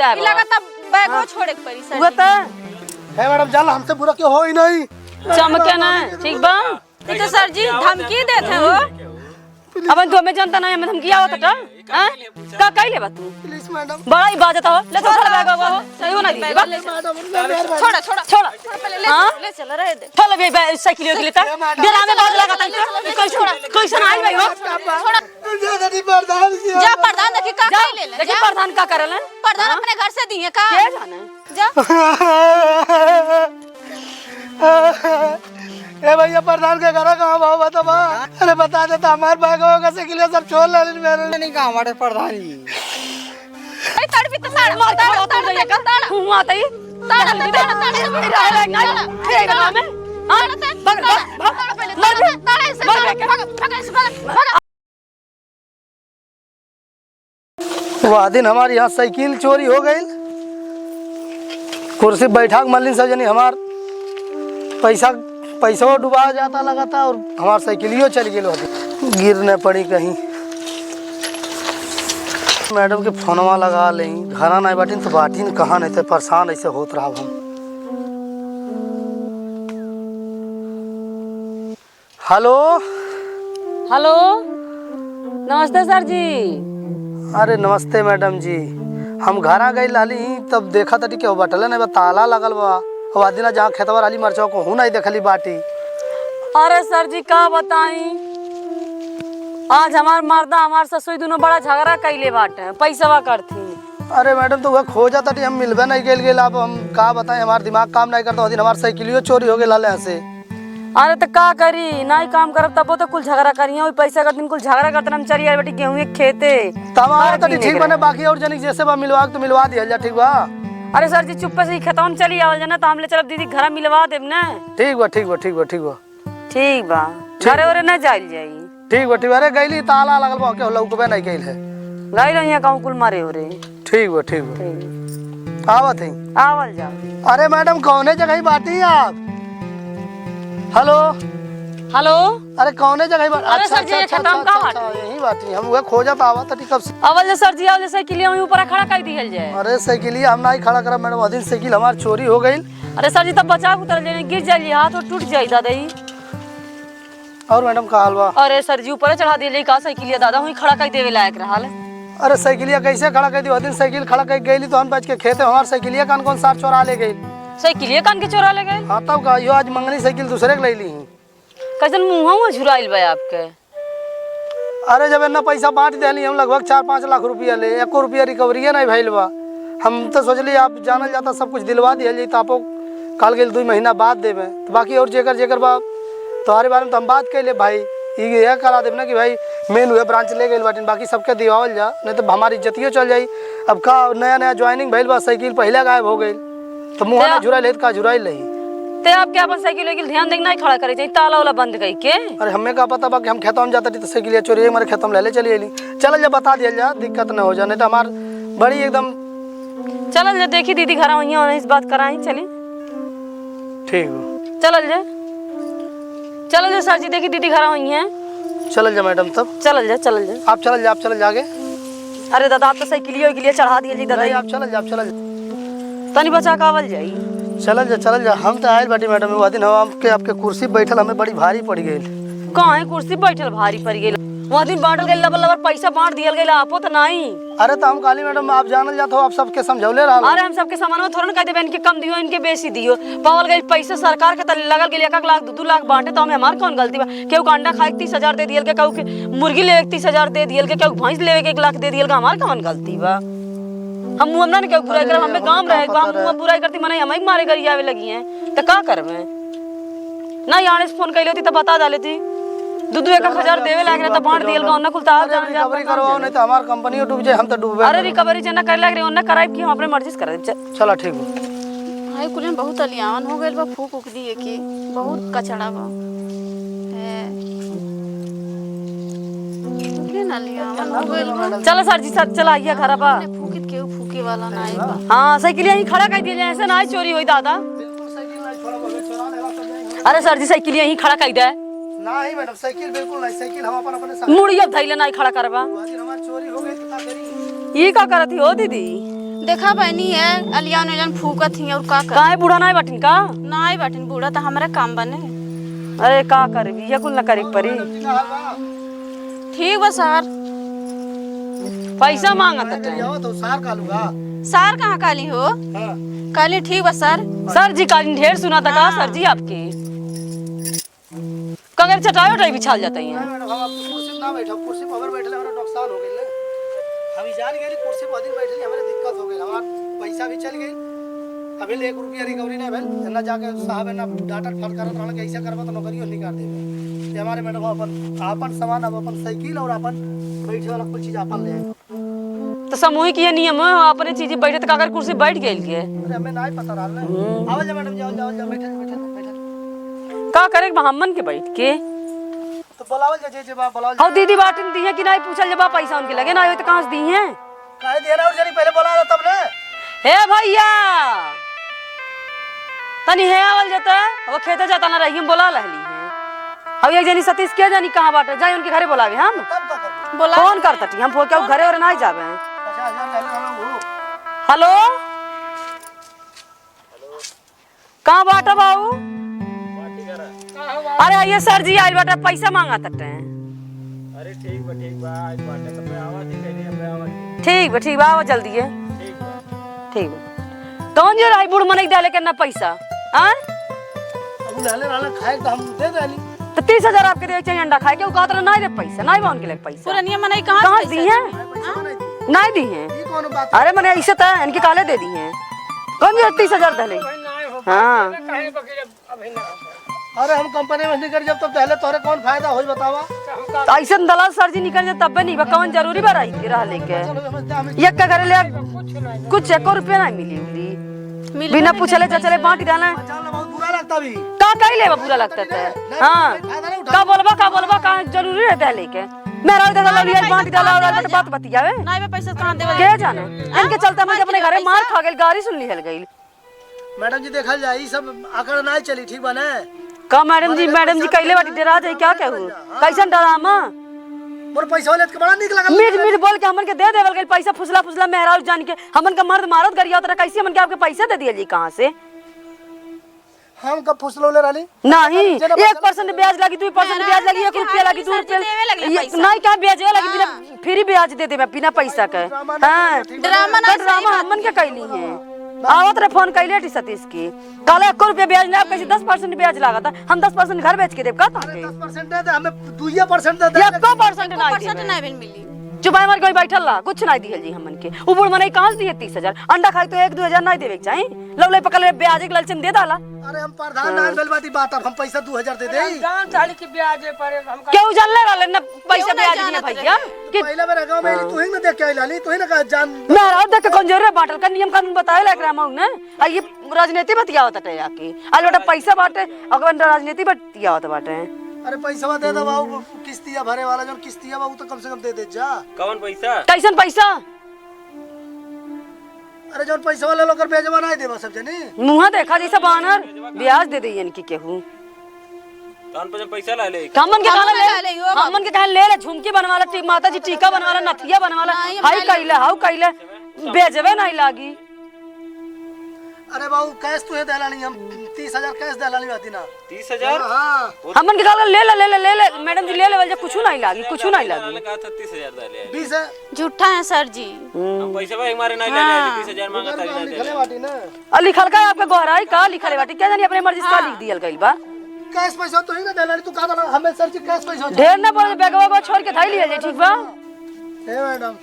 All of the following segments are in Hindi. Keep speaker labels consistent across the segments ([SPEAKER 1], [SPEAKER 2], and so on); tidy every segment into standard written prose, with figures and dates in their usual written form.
[SPEAKER 1] पैसा है
[SPEAKER 2] लगा तब बैगो छोड़े के पड़ी सर
[SPEAKER 1] वो तो
[SPEAKER 3] है मैडम जान हमसे बुरा क्यों हो ही नहीं
[SPEAKER 1] चमके ना ठीक बा
[SPEAKER 2] ये तो सर जी धमकी देते हैं वो
[SPEAKER 1] अब तो मैं जानता नहीं मैं धमकी आवत था हां का कइले बा तू
[SPEAKER 3] प्लीज मैडम
[SPEAKER 1] बड़ा ही बात हो ले तो थोड़ा बैग हो सही हो ना दी
[SPEAKER 2] छोड़ा छोड़ा
[SPEAKER 1] छोड़ा
[SPEAKER 2] पहले ले
[SPEAKER 1] हाँ?
[SPEAKER 2] ले चल रहे दे
[SPEAKER 1] चल बे साइकिल के लिए ता बेरा में बात लगा ता कैसे आई भाई हो
[SPEAKER 2] जा प्रधान देखी का
[SPEAKER 1] जा
[SPEAKER 2] ले ले
[SPEAKER 1] देखिए प्रधान का करल है
[SPEAKER 2] प्रधान अपने घर से दिए का
[SPEAKER 1] के जाने
[SPEAKER 2] जा
[SPEAKER 3] ए भैया प्रधान के घर कहाँ भाव बता अरे बता देता हमारे बैग होगा से के लिए सब छोड़ ले मेरे नहीं कहाँ हमारे प्रधान जी
[SPEAKER 2] ए तड़पी तो साड़
[SPEAKER 1] मार के उतर जाइए का हूं आता ही
[SPEAKER 2] ताड़ा ताड़ा
[SPEAKER 1] ठीक है मैं हां भाग भाग
[SPEAKER 2] ताड़ा से भाग
[SPEAKER 3] वह दिन हमारे यहाँ साइकिल चोरी हो गई कुर्सी बैठा मल्लिन सजनी हमार पैसा डुबा जाता लगा था और हमार साइकिलियो चल गई गिरने पड़ी कहीं मैडम के फोनवा लगा लें घर नहीं बाटिन तो बाटिन कहाँ नहीं थे परेशान ऐसे होत रहा हम हेलो
[SPEAKER 1] हेलो नमस्ते सर जी
[SPEAKER 3] अरे नमस्ते मैडम जी हम घर आ गई लाली तब देखा था कि बटल नहीं ताला लगल बा अब दिन जहाँ खेतवा वाली मरचा को हूँ नहीं देखली बाटी
[SPEAKER 1] अरे सर जी का बताई आज हमार मर्दा हमार ससुई दोनों बड़ा झगड़ा कैले बाटे पैसावा करती
[SPEAKER 3] अरे मैडम तो वह खो जाता हम मिलबे नहीं गेल अब हम का बताएं हमार दिमाग काम नहीं करता दिन हमार साइकिलियो चोरी हो गई लाले से
[SPEAKER 1] अरे तो का करी नहीं काम करब तब तो कुल झगड़ा करिए वही पैसा करती कुल झगड़ा करते हम चली बेटी गेहूं एक खेते
[SPEAKER 3] तमाम तो ठीक बने बाकी और जनिक जैसे बा मिलवा तो मिलवा दिया जा ठीक बा
[SPEAKER 1] अरे सर जी चुप्पे से खेतवा में चली आवल जाना तो हम ले चलब दीदी घर मिलवा देब ना
[SPEAKER 3] ठीक बा ठीक बा ठीक बा ठीक बा
[SPEAKER 1] ठीक बा घरे ओरे न जाइल जाई
[SPEAKER 3] ठीक बा ठीक बा अरे गईली ताला लगल बा के लौकबे नहीं गइल है
[SPEAKER 1] गइल यहाँ कहूँ कुल मारे ओरे
[SPEAKER 3] ठीक बा आवत है
[SPEAKER 1] आवल जाओ
[SPEAKER 3] अरे मैडम कौने जगह बाटी आप हेलो
[SPEAKER 1] हेलो
[SPEAKER 3] अरे कौने जगह
[SPEAKER 1] अरे सर जी, खेतम का बाटी?
[SPEAKER 3] यही बाटी हम वह खोजा पावा था कब से
[SPEAKER 1] आवल जा सर जी आवल जैसे के लिए ऊपर खड़ा कर दिहल जाए
[SPEAKER 3] अरे साइकिल हम नहीं खड़ा करा मैडम दिन साइकिल हमार चोरी हो गई
[SPEAKER 1] अरे सर जी तब बचा के उतर लेने गिर जाइए हाथ और टूट जाई दादा ही
[SPEAKER 3] और मैडम का हाल बा
[SPEAKER 1] अरे सर जी ऊपर चढ़ा दिए का साइकिल दादा हुई खड़ा कर देवे लायक रहा
[SPEAKER 3] अरे साइकिलिया कैसे खड़ा कर दी दिन साइकिल खड़ा कर गई तो हम बच के खेते हमार साइकिलिया कौन साथ चोरा ले गई
[SPEAKER 1] साइकिल कान के चोरा ले गए
[SPEAKER 3] हाँ तब का यो आज मंगनी साइकिल दूसरे के ले ली
[SPEAKER 1] कैसन मुँह झुराइल बा आपके
[SPEAKER 3] अरे जब इतना पैसा बांट दिली हम लगभग 4-5 लाख रुपया ले 1 रुपया रिकवरी नहीं भइल बा हम तो सोचली आप जानल जाता सब कुछ दिलवा दिया जी तो आपो काल गए 2 महीना बाद देवे तो बाकी और जेकर बा तुम्हारे बारे में तो हम बात कैले भाई यह करा देव ना कि भाई मेन हुए ब्रांच ले गई बाटिन बाकी सबके दिवावल जा नहीं तो हमारी इज्जतियों चल जाई अब का नया ज्वाइनिंग भइल बा साइकिल पहले गायब हो गई तो मुँह ना झुराइल है का झुराइल रही
[SPEAKER 1] ते आप क्या अपन साइकिल वाइकिल ध्यान देना ही खड़ा करे चाहिए ताला वाला बंद कई के
[SPEAKER 3] अरे हमें का पता बा कि हम खेतों में जाते तो साइकिल चोरी हमारे खेतों में ले चली अली चल जा बता दिया जा दिक्कत न हो जाए नहीं तो हमार बड़ी एकदम
[SPEAKER 1] चल जा देखी दीदी घर वहीं और इस बात कराई चली
[SPEAKER 3] ठीक हो
[SPEAKER 1] चल जा सर जी देखी दीदी घर वहीं है
[SPEAKER 3] चल जा मैडम तब
[SPEAKER 1] चल जा
[SPEAKER 3] आप चल जा आगे
[SPEAKER 1] अरे दादा आप तो साइकिलियो के लिए चढ़ा दिए जी दादा
[SPEAKER 3] आप चल जा
[SPEAKER 1] तनी बचा कावल जाई
[SPEAKER 3] चल जा हम तो आयल बाटी मैडम वो दिन हम आपके कुर्सी बैठल हमें बड़ी भारी पड़ गई
[SPEAKER 1] कहाँ है कुर्सी बैठल भारी पड़ गई वहाँ दिन बांटल गई लबर पैसा बांट दिया गया आपो तो नहीं
[SPEAKER 3] अरे तो हम काली मैडम आप जानल जात हो आप सबके समझौले रहा
[SPEAKER 1] अरे हम सबके सामान में थोड़ा ना कह देबे इनके कम दियो इनके बेसी दियो पावल गई पैसा सरकार के तले लगल गई 1 लाख 2 लाख बांटे तो हमें हमार कौन गलती बा केहू का अंडा खाए 30,000 दे दियल के कहू के मुर्गी ले 30,000 दे दियल के कहू भैंस ले 1 लाख दे दियल का हमार कौन गलती बा हम मुंह ना के बुराई कर हमें काम रहे हम मुंह बुराई करती मने हमें मारे करी आवे लगी हैं तो का करबे ना याने से फोन कइले होती तो बता डालेती 2-1 देवे लाग रहा तो बांट दियल का ओन्ना कुलता जान जा
[SPEAKER 3] रिकवरी करवाओ नहीं तो हमार कंपनी डूब जाए हम तो डूबे
[SPEAKER 1] अरे रिकवरी जना कर लाग रही ओन्ना कराई कि हम अपने मर्जी से कर दे
[SPEAKER 3] चलो ठीक हो
[SPEAKER 2] भाई कुल बहुत अलियान हो गइल बा फूक उक दिए कि बहुत कचड़ा बा है कुल अलियान हो गइल बा
[SPEAKER 1] चलो सर जी सर चला आइए घर बा
[SPEAKER 2] फूकित केहू फूके वाला नहीं बा
[SPEAKER 1] हां साइकिल यहीं खड़ा कर दिए ऐसे ना चोरी होई दादा अरे सर जी साइकिल यहीं खड़ा कर दे
[SPEAKER 3] नहीं मैडम साइकिल बिल्कुल नहीं साइकिल हम अपने साथ
[SPEAKER 1] मुड़िया धैले नहीं खड़ा करबा
[SPEAKER 3] हमारी चोरी हो गई तो क्या करी
[SPEAKER 1] ये का करती हो दीदी
[SPEAKER 2] देखा बहनी है अलिया ने जन फूका थी और का कर
[SPEAKER 1] काहे बूढ़ा नहीं बटिन का?
[SPEAKER 2] ना आई बाटिन बूढ़ा तो हमारा काम बने।
[SPEAKER 1] अरे का करबी ये कुल न करे परी।
[SPEAKER 2] ठीक बा सर।
[SPEAKER 1] पैसा मांगत है।
[SPEAKER 3] जाओ तो सार कालूगा।
[SPEAKER 2] सर कहाँ काली हो?
[SPEAKER 3] हां
[SPEAKER 2] काली ठीक बा सर।
[SPEAKER 1] सर जी काली ढेर सुना था का सर जी आपके? कगर चटाई उठाई बिछाल जाता है।
[SPEAKER 3] मैडम हम आपकी कुर्सी पे ना बैठो, कुर्सी पर अगर बैठले हमरा नुकसान हो गइल। हम जान गए कुर्सी पर दिन बैठली हमारे दिक्कत हो गइल, हमार पैसा भी चल गई। अभी 1 रुपया रिकवरी नहीं भेल, ना जाके साहब है ना डाटा फट करत रहल के ऐसा करबो तो नौकरियो नहीं कर देबे। ये हमारे मैडम अपन सामान अब अपन साइकिल और अपन बैठे वाला कुछ चीज अपन ले आए।
[SPEAKER 1] तो सामूहिक ये नियम है अपने चीज बैठे तो काकर कुर्सी बैठ गेल के।
[SPEAKER 3] अरे हमें नहीं पता रहल ना। आओ जा मैडम जाओ जाओ जाओ बैठे बैठे बैठे।
[SPEAKER 1] का करे हमन के बैठ के
[SPEAKER 3] तो बुलावल जे बा बुलावल।
[SPEAKER 1] हाउ दीदी बाटिन दी है कि नहीं पूछल जब पैसा उनके लगे ना हो तो कहां से दी है?
[SPEAKER 3] काहे देना और जरी पहले बुला लो तब ने।
[SPEAKER 1] हे भैया तनी हे आवल जाता वो खेते जाता ना रही हम बोला लहली है। अब एक जनी सतीश के जानी कहां बाटे जाई उनके घरे बुलावे हम।
[SPEAKER 3] तब का कर
[SPEAKER 2] बोला
[SPEAKER 1] फोन करतटी हम फोन घरे और नहीं जावे।
[SPEAKER 3] 50,000 ले लो।
[SPEAKER 1] हेलो कहां बाटा बाबू? अरे ये सर जी आइल बाटा पैसा मांगा तटे।
[SPEAKER 4] अरे ठीक बा आज बाटे तो मैं आवा थी कहनी मैं आवा।
[SPEAKER 1] ठीक बा आओ जल्दी है। ठीक बा कौन जो राई बुढ़ मने डाले के ना पैसा हां
[SPEAKER 3] अब लाले लाले खाए तो हम दे देली।
[SPEAKER 1] तो 30,000 आपके दे चाहिए अंडा खाए के वो कहत नहीं रे पैसा नहीं बा उनके लिए पैसा
[SPEAKER 2] पूरा नियम मनाई कहाँ
[SPEAKER 1] कहां दी है?
[SPEAKER 3] पैसा नहीं दी।
[SPEAKER 1] नहीं दी है।
[SPEAKER 3] ये कौन बात?
[SPEAKER 1] अरे मैंने ऐसे था इनके काले दे दी हैं कौन जो 30,000 दले। हाँ
[SPEAKER 3] अरे हम कंपनी में नहीं कर जब तक पहले तोरे कौन फायदा होई बतावा।
[SPEAKER 1] तो ऐसे दलाल सर जी निकल जाए तब भी नहीं बा कौन जरूरी बा रही रह लेके
[SPEAKER 3] चलो हम
[SPEAKER 1] ये का करे ले कुछ 1 रुपया नहीं मिली बिना पूछले चले बांट डाला
[SPEAKER 3] चल बहुत बुरा लगता भी।
[SPEAKER 1] का कइले बा बुरा लगता है। हां का बोलबा का जरूरी रहता है लेके मेरा इधर ललिया बांट डाला और बात बतियावे
[SPEAKER 2] नहीं बे पैसा कहाँ देवे?
[SPEAKER 1] के जाने इनके चलते हम अपने घरे मार खा गेल गाड़ी सुन ली हल गई।
[SPEAKER 3] मैडम जी देखल जाए ई सब आकड़ नहीं चली ठीक बा ने।
[SPEAKER 1] का मैडम जी कइले बाटी डरा जाए क्या कहू कैसन डरामा
[SPEAKER 3] मोर पैसा लेत के बड़ा निक लगल।
[SPEAKER 1] मीठ बोल के हमन के दे देवल गइल पैसा फुसला मेहराज जान के हमन का मर्द मारत गरिया उतरा कैसे हमन के आपके पैसा दे दिया जी कहां से?
[SPEAKER 3] हम कब फुसलो ले राली?
[SPEAKER 1] नहीं 1% ब्याज लगी 2% ब्याज लगी 1 रुपया लगी 2 रुपया नहीं क्या ब्याज लगी बिना फ्री ब्याज दे देबे बिना पैसा के। हां ड्रामा हमन के कइली है आवत रे फोन कइले टी सतीश की काले 1 रुपया ब्याज ना कैसे 10% ब्याज लागत हम 10% घर बेच के देब का ताके
[SPEAKER 3] 10% दे दे हमें 2% दे दे।
[SPEAKER 1] 1% नहीं दे
[SPEAKER 2] नहीं मिली
[SPEAKER 1] चुपाई मार कोई बैठल ला कुछ नहीं दिहल जी हमन के उबड़ मने कहां से दिए 30,000 अंडा खाई तो 1-2 नहीं देवे के चाहिए लवले पकड़ ले ब्याज के लालचन दे डाला।
[SPEAKER 3] अरे हम प्रधान ना बेल बाती बात अब हम पैसा 2,000 दे देई।
[SPEAKER 4] दाम चाली की ब्याज पर हम
[SPEAKER 1] क्यों जान ले रहले ना पैसा ब्याज दिए भैया कि
[SPEAKER 3] पहले मेरे गांव में तू ही ना देख के आई लाली तू ही ना का जान।
[SPEAKER 1] मेरा देख के कंजर रे बाटल का नियम कानून बताए ला एकरा माऊ ने आ ये राजनीति बतियावत है आके आ लोटा पैसा बाटे अगवन राजनीति बतियावत बाटे।
[SPEAKER 3] अरे पैसा दे दे बाबू किस्तिया भरे वाला जो किस्तिया बाबू तो कम से कम दे दे जा।
[SPEAKER 4] कौन पैसा
[SPEAKER 1] कैसन पैसा?
[SPEAKER 3] अरे जो पैसा वाले लोग भेजवा नहीं देबा सब जनी
[SPEAKER 1] मुंह देखा जैसा बानर ब्याज दे दे इनकी केहू
[SPEAKER 4] कौन पे पैसा ला ले
[SPEAKER 1] हमन के कहा ले ले झुमकी बनवाला माता जी टीका बनवाला नथिया बनवाला हाई कइले हाउ कइले बेचबे नहीं लागी।
[SPEAKER 3] अरे बाबू कैश तू दे लानी हम 30,000 कैश दे लानी बाती ना
[SPEAKER 4] 30,000।
[SPEAKER 3] हां
[SPEAKER 1] हमन के कहा ले मैडम जी ले ले कुछ नहीं लागी
[SPEAKER 4] मैंने कहा था 30,000 डाले
[SPEAKER 3] 20 है
[SPEAKER 2] झूठा है सर जी।
[SPEAKER 4] हम पैसा भाई हमारे नहीं ले 30,000 मांगा था नहीं
[SPEAKER 3] लिखले
[SPEAKER 4] ले
[SPEAKER 3] बाटी ना
[SPEAKER 1] और लिखल का आपके गोहराई का लिखले बाटी क्या जानी अपने मर्जी से का लिख दियल गइल बा।
[SPEAKER 3] कैश पैसा तू ही ना दे लानी तू का हमें सर जी कैश पैसा
[SPEAKER 1] ढेर ना पड़े बैगवा छोड़ के थाई लियल ठीक बा।
[SPEAKER 3] ए मैडम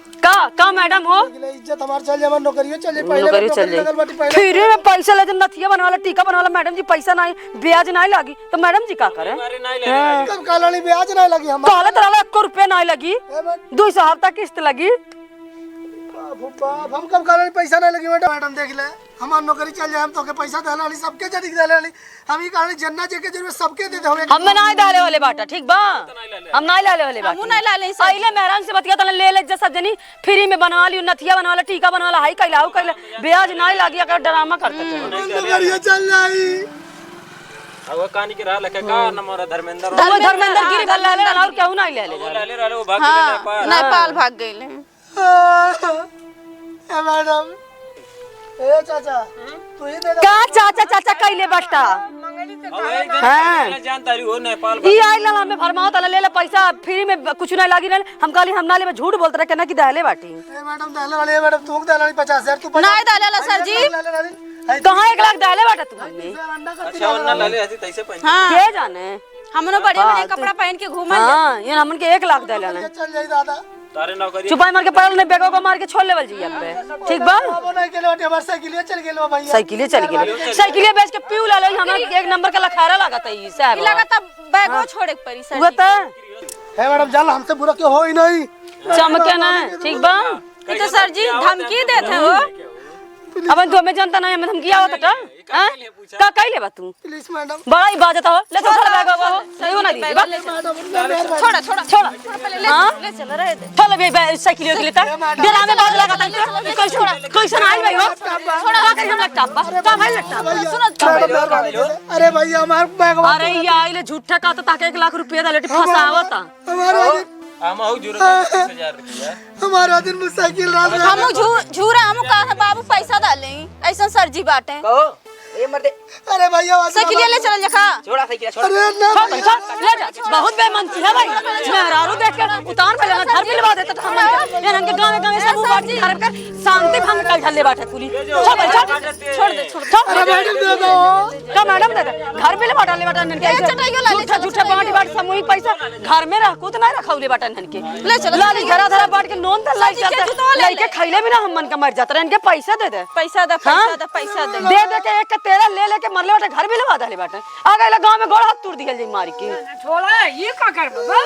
[SPEAKER 1] का मैडम हो
[SPEAKER 3] इज्जत हमार चल जाए नौकरियो चल जाए पहले
[SPEAKER 1] नौकरी चल जाए फिर में पैसा ले नथिया बनवाला टीका बनवाला मैडम जी पैसा नहीं ब्याज नहीं लगी तो मैडम जी का करे
[SPEAKER 4] हमारे नहीं ले
[SPEAKER 3] कब कालानी ब्याज नहीं लगी हम
[SPEAKER 1] कहले तरह 1 रुपया नहीं लगी 200 हफ्ता किस्त लगी
[SPEAKER 3] बाप हम कब कालानी पैसा नहीं लगी मैडम देख ले हमार नौकरी चल जाए हम तो के पैसा दे लानी सबके जदी दे लानी हम ही कहानी जन्ना जे के जरूरत सबके दे दे
[SPEAKER 1] हम नहीं डाले वाले बाटा ठीक बा हम नहीं लाले वाले बाटा
[SPEAKER 2] नहीं लाले
[SPEAKER 1] आइले मेहरान से बतिया तने ले ले सब जनी फ्री में बनवा लियो नथिया बनवाला टीका बनवाला हाई कइला हाउ कइला ब्याज नहीं लागी अगर ड्रामा करते
[SPEAKER 3] नौकरियो चल जाई
[SPEAKER 4] अब कहानी के रहा लखे का नंबर धर्मेंद्र
[SPEAKER 1] गिरी गल्ला ले और क्यों नहीं ले ले
[SPEAKER 4] ले ले वो भाग के नेपाल
[SPEAKER 2] नेपाल भाग गए।
[SPEAKER 3] ए मैडम ए चाचा तू ही दे दे।
[SPEAKER 1] का चाचा चाचा कइले बट्टा
[SPEAKER 4] हां जानता रही हो नेपाल
[SPEAKER 1] ई आइल ना हमें फरमाओ तले ले ले पैसा फ्री में कुछ नहीं लागी रहल हम कहली हम नाले में झूठ बोलत रहे केना कि दहले बाटी
[SPEAKER 3] ए मैडम दहले वाली मैडम तू दहले वाली 50,000 तू
[SPEAKER 2] नहीं डालेला सर जी।
[SPEAKER 1] कहां 1 लाख दहले बाटा तू हमें
[SPEAKER 4] अच्छा वरना लाले हसी तैसे पहन
[SPEAKER 2] हाँ
[SPEAKER 1] के जाने
[SPEAKER 2] हमनो बड़े बड़े कपड़ा पहन के घूमल
[SPEAKER 1] हां ये हमन के 1 लाख दहले ना
[SPEAKER 3] चल जाई दादा
[SPEAKER 4] तारे नौकरी
[SPEAKER 1] चुपाई मार के पड़ल ने बेगो को मार के छोड़ लेवल जी अब ठीक बा
[SPEAKER 3] अब नहीं के लिए हमार साइकिल चल गेलो भैया
[SPEAKER 1] साइकिले चल गेल साइकिले बेच के पीऊ ला ले हमरा 1 नंबर का लखारा लागत है ई साहब
[SPEAKER 2] लगता बैगो छोड़े के पड़ी सर
[SPEAKER 1] वो
[SPEAKER 2] जी।
[SPEAKER 1] त
[SPEAKER 3] है मैडम जान हमसे बुरा क्यों हो ही नहीं
[SPEAKER 1] चमके ना ठीक बा
[SPEAKER 2] ये तो सर जी धमकी देते हो।
[SPEAKER 1] अब तू हमें जानता नहीं हमें धमकी आवत है हां का कइले बा तू
[SPEAKER 3] प्लीज मैडम
[SPEAKER 1] बड़ा ही बाजत हो ले तो थोड़ा बैग हो सही हो ना दी बा
[SPEAKER 2] छोड़ा छोड़ा
[SPEAKER 1] छोड़ा
[SPEAKER 2] पहले ले
[SPEAKER 1] हाँ?
[SPEAKER 2] ले चल रहे थे।
[SPEAKER 1] चल बे साइकिल के लिए बेरा में बाज लगा था कैसे आई भाई हो छोड़ा का कर हम लगता का भाई लगता सुनो
[SPEAKER 3] अरे भैया हमार बैग
[SPEAKER 1] अरे ये आइले झूठा का तो ताके 1 लाख रुपया दलेटी फसावता
[SPEAKER 3] हमारा
[SPEAKER 4] हम हो जरूरत 30,000 रुपया
[SPEAKER 3] हमारा दिन में साइकिल रात में
[SPEAKER 2] हम झूरा हम कहा बाबू पैसा डाले ऐसा सर जी बाटे
[SPEAKER 5] कहो ये मर्दे
[SPEAKER 3] अरे भैया
[SPEAKER 2] साइकिल ले चल जा
[SPEAKER 5] छोड़ा साइकिल छोड़ा
[SPEAKER 3] अरे ना
[SPEAKER 1] ले जा बहुत बेमनती है भाई मेहरारू देख के उतार पे लेना घर मिलवा देता था हम यार हमके गांव सब बात खराब कर शांति भंग कर ढले बैठे पुलिस छोड़ दे
[SPEAKER 3] अरे मैडम दे दो
[SPEAKER 1] का मैडम दे घर मिलवा डाले बैठा नन के झूठा झूठा बांटी बाट सामूहिक पैसा घर में रख को तो नहीं रखौले बैठा नन के
[SPEAKER 2] ले चलो
[SPEAKER 1] लाली घरा धरा बांट के नोन त लाई जाता लइके खइले भी ना हम मन का मर जाता इनके पैसा दे दे
[SPEAKER 2] पैसा दे पैसा दे
[SPEAKER 1] दे दे के एक तेरा ले लेके मरले बाटे घर भी लगा डाले बाटे आ गए गांव में गोड़ हाथ तोड़ दिया जी मार के
[SPEAKER 6] छोड़ा ये का कर बाबा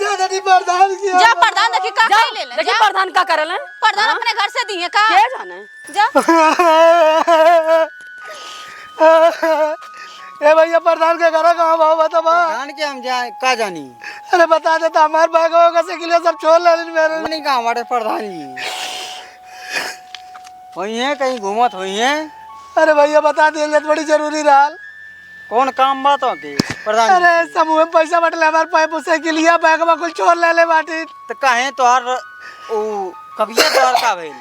[SPEAKER 3] ज्यादा नहीं बर्दाश्त किया
[SPEAKER 2] जा प्रधान देखी का खाई ले ले
[SPEAKER 1] देखिए प्रधान का करल है
[SPEAKER 2] प्रधान अपने घर से दिए का
[SPEAKER 1] के जाने
[SPEAKER 2] जा
[SPEAKER 3] ए भैया प्रधान के घर कहाँ भाव बता बा
[SPEAKER 5] जान के हम जाए का जानी
[SPEAKER 3] अरे बता देता हमार बैग होगा साइकिल सब छोड़ ले मेरे
[SPEAKER 5] नहीं का हमारे प्रधान जी हुई है कहीं घूमत हुई है
[SPEAKER 3] अरे भैया बता दिए बड़ी जरूरी रहा
[SPEAKER 5] कौन काम बात हो के प्रधान
[SPEAKER 3] अरे समूह में पैसा बटले हमारे पाइप साइकिल लिया बैग में कुछ छोड़ ले बाटी
[SPEAKER 5] तो कहे तोहार ओ कबिया तोहार का भइल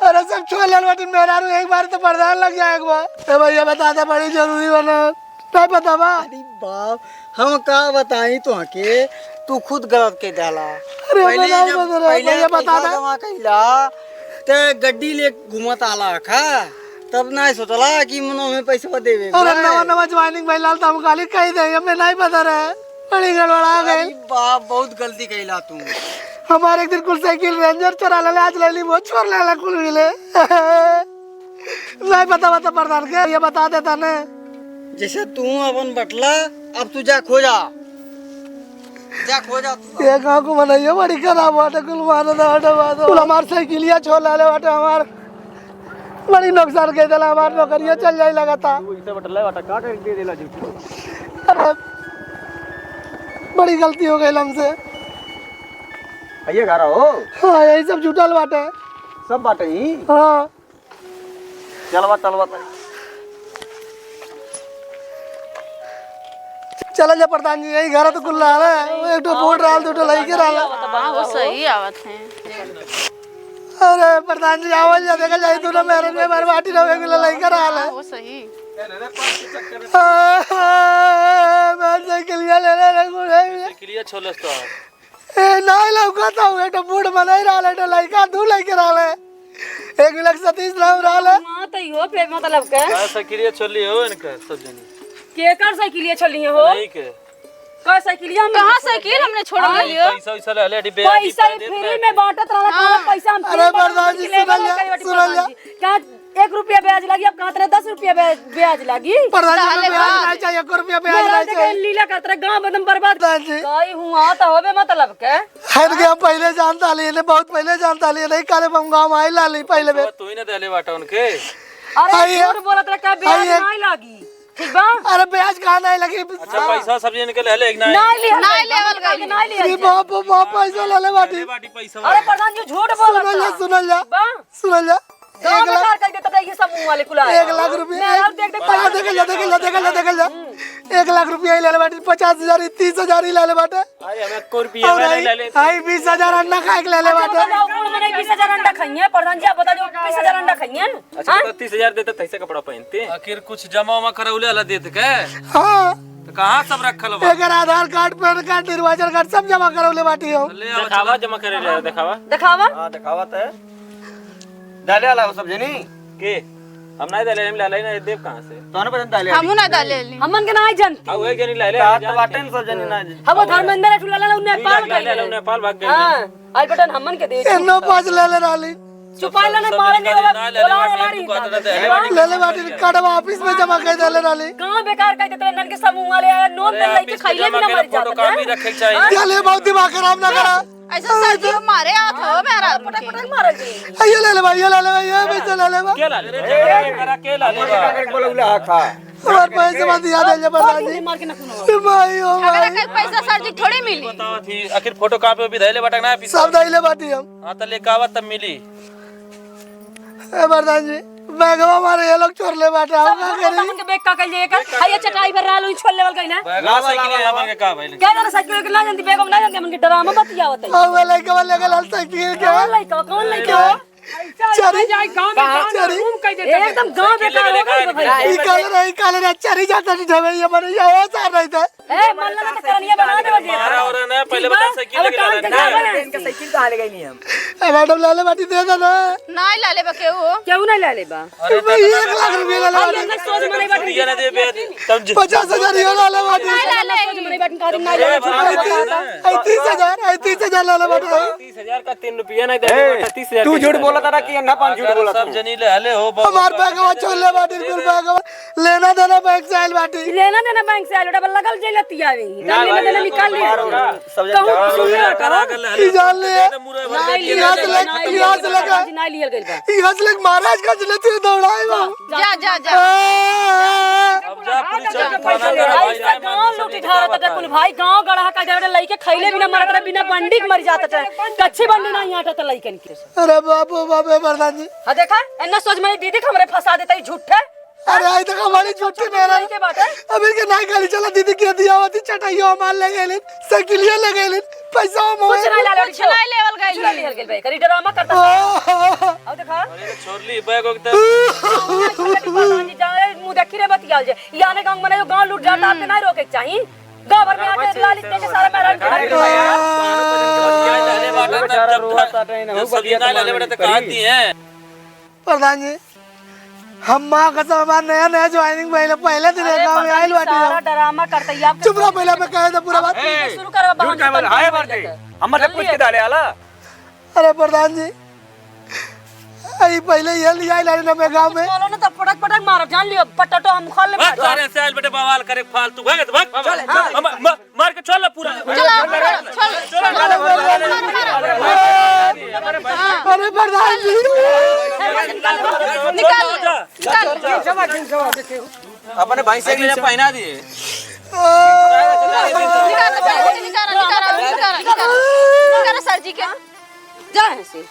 [SPEAKER 3] अरे सब छोड़ ले बाटी मेरा एक बार तो प्रधान लग जाएगा ए भैया बता दे बड़ी जरूरी बना नहीं पता बा
[SPEAKER 5] अरे बाप हम का बताई तो के तू खुद गलत के डाला
[SPEAKER 3] अरे भैया बता दे
[SPEAKER 5] जमा कइला ते गड्डी ले घूमत आला खा तब नहीं सोचला कि मनो में पैसा देवे
[SPEAKER 3] अरे नवा नवा ज्वाइनिंग भाई लाल हम खाली कही दे हमें नहीं पता रहे बड़ी गड़बड़ा गई
[SPEAKER 5] बाप बहुत गलती कइला तू
[SPEAKER 3] हमारे एक दिन कुल साइकिल रेंजर चरा ले आज ले ली वो छोड़ ले कुल मिले नहीं पता प्रधान के ये बता देता ने
[SPEAKER 5] जैसे तू अपन बटला अब तू जा खोजा तू
[SPEAKER 3] ये गाँव को बनाइए बड़ी खराब बाटे कुल मार कुल हमार साइकिलिया छोड़ ले बाटे हमार बड़ी नुकसान के दिला हमार नौकरिया चल जाए लगाता
[SPEAKER 4] इसे बटला बाटा का दे देला झूठ
[SPEAKER 3] अरे बड़ी गलती हो गई हमसे
[SPEAKER 4] आइए घर हो
[SPEAKER 3] हाँ यही सब जुटल बाटे
[SPEAKER 4] सब बाटे ही
[SPEAKER 3] हाँ
[SPEAKER 4] चलवा
[SPEAKER 3] चल जा प्रधान जी यही घर तो कुल रहा है एक तो बोर्ड रहा दो लई के रहा
[SPEAKER 2] हां वो सही आवत है।
[SPEAKER 3] अरे प्रधान जी आवल जा देखा जाए तू ना मेरे में बरबाटी रहे के लई के रहा है
[SPEAKER 2] वो सही
[SPEAKER 3] मैं साइकिलिया ले ले
[SPEAKER 4] साइकिलिया छोलस तो
[SPEAKER 3] ए नहीं लौकता हूँ तो बूढ़ बनाई रहा है तो लड़का दू लेके रहा है 1,37,000 नाम रहा है
[SPEAKER 1] हां तो यो पे मतलब के
[SPEAKER 4] साइकिलिया छोली हो इनका सब जनी
[SPEAKER 1] केकर साइकिलिया छोलिए हो
[SPEAKER 4] नहीं के
[SPEAKER 1] का साइकिलिया हम
[SPEAKER 2] कहां साइकिल हमने छोड़ लियो
[SPEAKER 4] पैसा वैसा ले ले डिब्बे
[SPEAKER 1] पैसा फ्री में बांटत रहला कहां पैसा हम
[SPEAKER 3] अरे प्रधान जी सुन लिया
[SPEAKER 1] क्या 1 रुपया ब्याज लगी अब कहत 10 रुपया ब्याज लगी
[SPEAKER 3] प्रधान जी ब्याज नहीं चाहिए 1 रुपया ब्याज नहीं चाहिए
[SPEAKER 1] लीला करत रहे गांव बदम बर्बाद
[SPEAKER 3] प्रधान जी
[SPEAKER 1] कई हुआ तो होबे मतलब के
[SPEAKER 3] हट गया पहले जानता लिए बहुत पहले जानता लिए नहीं काले हम गांव आई ला ली पहले में
[SPEAKER 4] तू ही ना देले बाटा उनके
[SPEAKER 1] अरे झूठ बोलत रहे का ब्याज नहीं लगी ठीक बा
[SPEAKER 3] अरे ब्याज कहाँ नहीं लगी
[SPEAKER 4] अच्छा पैसा सब जन के ले ले एक ना
[SPEAKER 1] नहीं लेवल गई नहीं लिया
[SPEAKER 3] बाप पैसा ले ले बाटी
[SPEAKER 4] बाटी पैसा
[SPEAKER 1] अरे प्रधान जी झूठ बोलत
[SPEAKER 3] सुन जा
[SPEAKER 1] बा
[SPEAKER 3] सुन जा
[SPEAKER 1] गांव में कार कर देता था ये सब मुंह वाले कुला
[SPEAKER 3] 1 लाख रुपया देख 1 लाख रुपया ले ले बाटे 50,000 30,000 ले ले बाटे
[SPEAKER 4] अरे हमें 1 रुपया में ले ले
[SPEAKER 3] आई 20,000 अंडा खा के ले ले बाटे
[SPEAKER 1] मैंने 20,000 अंडा खाइए प्रधान जी आप बता दो 20,000 अंडा खाइए
[SPEAKER 4] अच्छा तो 30,000 देते तैसे कपड़ा पहनते
[SPEAKER 7] आखिर कुछ जमा उमा करौले वाला देत के
[SPEAKER 3] हां
[SPEAKER 7] तो कहाँ सब रखल बा
[SPEAKER 3] एकर आधार कार्ड पैन कार्ड निर्वाचन कार्ड सब जमा करौले बाटी हो
[SPEAKER 7] ले आओ
[SPEAKER 4] दिखावा जमा करे ले दिखावा
[SPEAKER 1] दिखावा
[SPEAKER 5] हां दिखावत है डाले वाला सब जनी
[SPEAKER 4] के हम नहीं डाले हम ले ना देव कहां से
[SPEAKER 5] तोने पता डाले
[SPEAKER 2] हमू ना डाले ली
[SPEAKER 1] हमन के ना जानती
[SPEAKER 4] अब एक जनी ले ले
[SPEAKER 5] बात बाटन सब जनी ना
[SPEAKER 1] अब वो धर्मेंद्र ठुला ला नेपाल
[SPEAKER 4] ले नेपाल भाग गए
[SPEAKER 1] हां आई बटन हमन के दे
[SPEAKER 3] एनो 5 ले ले राली
[SPEAKER 1] छुपाई ला नहीं मारे नहीं वाला
[SPEAKER 3] ले ले बाटी कड़वा ऑफिस में जमा कर दे ले राली
[SPEAKER 1] गांव बेकार कह देते नन के समूह वाले नोन दे लेके खाइले भी ना मर
[SPEAKER 7] फोटो
[SPEAKER 1] जाते
[SPEAKER 7] कॉपी रखे चाहिए
[SPEAKER 3] चले बहुत दिमाग खराब ना करा
[SPEAKER 2] ऐसा सर जी मारे हाथ हो मेरा पटक
[SPEAKER 1] पटक मार जी
[SPEAKER 3] ये ले ले भाई ये ले ले भाई ये भी ले ले भाई
[SPEAKER 4] के ला ले करा के ला ले
[SPEAKER 5] बोले उला खा
[SPEAKER 3] और पैसे मत याद है प्रधान जी
[SPEAKER 1] मार के ना सुनो
[SPEAKER 3] भाई ओ
[SPEAKER 2] अगर कहीं पैसा सर जी थोड़ी मिली
[SPEAKER 7] बताओ थी आखिर फोटो कॉपी भी धैले बटक ना
[SPEAKER 3] सब दैले बाटी हम
[SPEAKER 7] हां तो लेके आवा तब मिली
[SPEAKER 3] ए प्रधान जी बैगवा मारे ये लोग चोर ले बाटे हम का करी
[SPEAKER 1] हमन के बैग का कल जे कर हाय चटाई पर रालू छोड़ लेवल कहीं ना
[SPEAKER 7] ला साइकिल है हमन के का भाई
[SPEAKER 1] क्या जाना साइकिल के ना जानती बैग में ना जानती हमन के ड्रामा बतियावत है
[SPEAKER 3] हम लइका लेके लाल साइकिल के
[SPEAKER 1] कौन लइका
[SPEAKER 3] चरी
[SPEAKER 6] जाए गांव में गांव में
[SPEAKER 3] चरी
[SPEAKER 6] घूम कह देते
[SPEAKER 1] एकदम गांव बेकार हो गई भाई
[SPEAKER 3] ई काले रे चरी जाता नहीं ढवे ये बने ये हो सार नहीं था
[SPEAKER 1] ए मल्ला ना करनिया बना दे बजे
[SPEAKER 7] मारा और ना पहले बता साइकिल लेके ला
[SPEAKER 5] इनका साइकिल कहां ले गई नहीं हम
[SPEAKER 3] ए मैडम लाले बाटी दे दे ना
[SPEAKER 2] ना लाले बके हो
[SPEAKER 1] क्यों नहीं ले ले बा
[SPEAKER 3] अरे भाई 1 लाख रुपया ले ले
[SPEAKER 1] ये सोच मने बाटी
[SPEAKER 7] ये ना दे बे तब
[SPEAKER 3] 50,000 ये ले ले बाटी
[SPEAKER 1] सोच मने बाटी का दिन ना ले
[SPEAKER 3] 30,000 ले ले बाटी
[SPEAKER 4] 30,000 का 3 रुपया नहीं दे 30,000
[SPEAKER 5] तू झूठ बोला था कि अन्ना 5 झूठ बोला
[SPEAKER 7] सब जनी ले हले हो
[SPEAKER 3] हमार बैगवा चोर ले बाटी बिल्कुल बैगवा लेना देना बैंक से आइल बाटी
[SPEAKER 1] लेना देना बैंक से आलो डबल लगल जे लतिया वे लेना देना निकाल लिया
[SPEAKER 5] सब
[SPEAKER 1] कहूं सुन ले
[SPEAKER 7] करा के ले
[SPEAKER 3] ई जान ले
[SPEAKER 7] मुरे भर के
[SPEAKER 3] यहाँ से लगा
[SPEAKER 1] ना लियल गइल बा
[SPEAKER 3] यहाँ से लग महाराज का चलते दौड़ाए बा
[SPEAKER 2] जा जा जा
[SPEAKER 7] अब जा पुलिस चौकी थाना करा भाई
[SPEAKER 1] ऐसा गांव लूटी ठारा तक कुल भाई गांव गढ़ा का जड़े लइके खइले बिना मरत रहे बिना बंडी के मर जात है कच्ची बंडी ना यहाँ त लइकन के
[SPEAKER 3] अरे बाबू बाबे प्रधान जी
[SPEAKER 1] हां देखा एन्ना सोच में दीदी के हमरे फंसा देता ई झूठ है
[SPEAKER 3] अरे आई तक हमारी छुट्टी मेरा
[SPEAKER 1] के बात है
[SPEAKER 3] अभी के नहीं खाली चला दीदी के दिया होती चटाइयो मार ले गेले साइकिलिया ले गेले पैसा मोए
[SPEAKER 1] कुछ नहीं लाले
[SPEAKER 2] चलाई लेवल गई
[SPEAKER 1] चला लियल गइल भाई करी ड्रामा करता अब देखा
[SPEAKER 7] छोड़ली बैग वक्त
[SPEAKER 1] प्रधान जी जाए मुंह देखी रे बतियाल जे याने गांव में गांव लूट जाता आपके नहीं रोके चाहिए गांव भर में आके लाली के सारा मैदान खड़ा
[SPEAKER 7] सब ये ना ले बड़े तो कहां दी हैं
[SPEAKER 3] प्रधान जी हम मां कसम हमार नया नया ज्वाइनिंग पहले दिन गांव में आइल बाटी
[SPEAKER 1] सारा ड्रामा करता ही आप
[SPEAKER 3] चुप रहो पहले मैं कहे था पूरा बात
[SPEAKER 1] शुरू करो
[SPEAKER 5] झूठ क्या बोला हाय मारते हम मतलब कुछ के डाले आला
[SPEAKER 3] अरे प्रधान जी आई पहले ये लिया लाइन में गांव में
[SPEAKER 1] बोलो ना तो पटक पटक मारो जान लियो पटटो हम खा ले
[SPEAKER 7] भाग सारे से आइल बेटे बवाल करे फालतू भाग मार के चल पूरा
[SPEAKER 3] अरे प्रधान जी
[SPEAKER 2] निकाल
[SPEAKER 7] अपने भाई से ले पहना दिए
[SPEAKER 2] निकाल सर जी के
[SPEAKER 1] जा ऐसे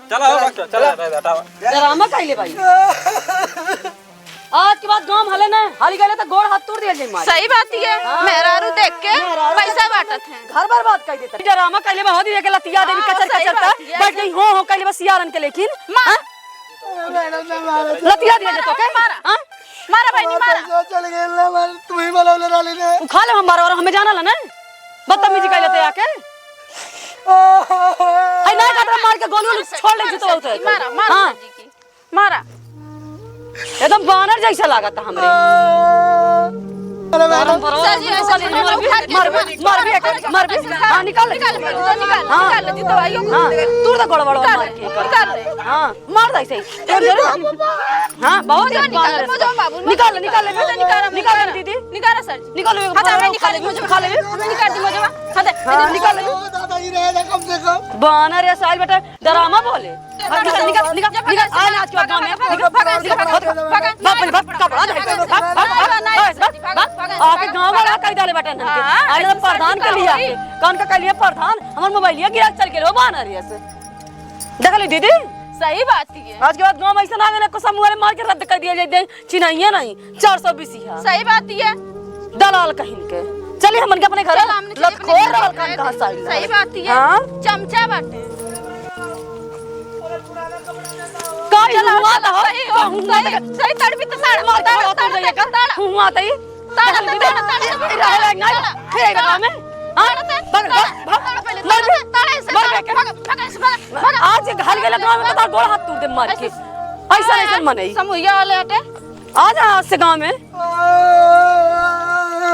[SPEAKER 7] चला हो डॉक्टर चला हटावा
[SPEAKER 1] ड्रामा काइले भाई आज के बाद गांव हले ना हाली गले तो गोड़ हाथ तोड़ दिया जाई मार
[SPEAKER 2] सही बात है मेहरारू देख के पैसा बांटत हैं
[SPEAKER 1] घर बर्बाद कर देता ड्रामा काइले में हो दी के लतिया देवी कचर कचर का बैठ गई हो काइले बस यारन के लेकिन लतिया दिया तो के
[SPEAKER 2] मारा
[SPEAKER 1] हां
[SPEAKER 2] मारा भाई नहीं मारा
[SPEAKER 3] चल गए ना मार तुम ही बोलौले राली ने
[SPEAKER 1] खा ले हम मारा और हमें जाना ला ना बदतमीजी काइले ते आके आई ना काटरा मार के गोली छोड़ ले जी तो होता है
[SPEAKER 2] मारा मारा सर जी की मारा
[SPEAKER 1] एकदम बानर जैसा लगा था हमरे
[SPEAKER 3] अरे मैडम
[SPEAKER 2] सर जी ऐसा नहीं
[SPEAKER 1] मर भी हां निकाल
[SPEAKER 2] निकाल निकाल दी दवाइयों
[SPEAKER 1] तू तो गड़बड़ मार के
[SPEAKER 2] निकाल ले
[SPEAKER 1] हां मार दे सही हां बहुत निकाल निकाल दीदी
[SPEAKER 2] निकाल सर जी
[SPEAKER 1] निकाल
[SPEAKER 2] हटा मैं निकाल मुझे खा ले हमें निकाल दी मुझे हटा
[SPEAKER 1] निकाल
[SPEAKER 3] दादा ही रहेगा कम से कम
[SPEAKER 1] बानर या साल बेटा ड्रामा बोले निकाल आज के गांव में आके गांव वाला कह डाले बेटा आज प्रधान के लिए कौन का कह लिया प्रधान हमार मोबाइल गिरा चल के लो बानर से देख ली दीदी
[SPEAKER 2] सही बात ही है।
[SPEAKER 1] आज के बाद गांव में ऐसा ना आगे को समूह मार के रद्द कर दिया जाए चिन्हिए नहीं 420 है
[SPEAKER 2] सही बात ही है।
[SPEAKER 1] दलाल कहीं के चलिए हमन के अपने घर
[SPEAKER 2] चल हमने
[SPEAKER 1] लत खोर रहल कान कहां साइड
[SPEAKER 2] सही बात ही है।
[SPEAKER 1] हां
[SPEAKER 2] चमचा बाटे
[SPEAKER 1] का हुआ था
[SPEAKER 2] सही तड़पी तो साड़
[SPEAKER 1] मार के तोड़ जाइए का हुआ था ये
[SPEAKER 2] ताड़ा
[SPEAKER 1] रहला नहीं खेगा में आज घाल गेला गांव में तो गोड़ हाथ टूट दे मार के ऐसा ऐसा मने
[SPEAKER 2] समूहिया वाले हटे
[SPEAKER 1] आ जा आज से गांव में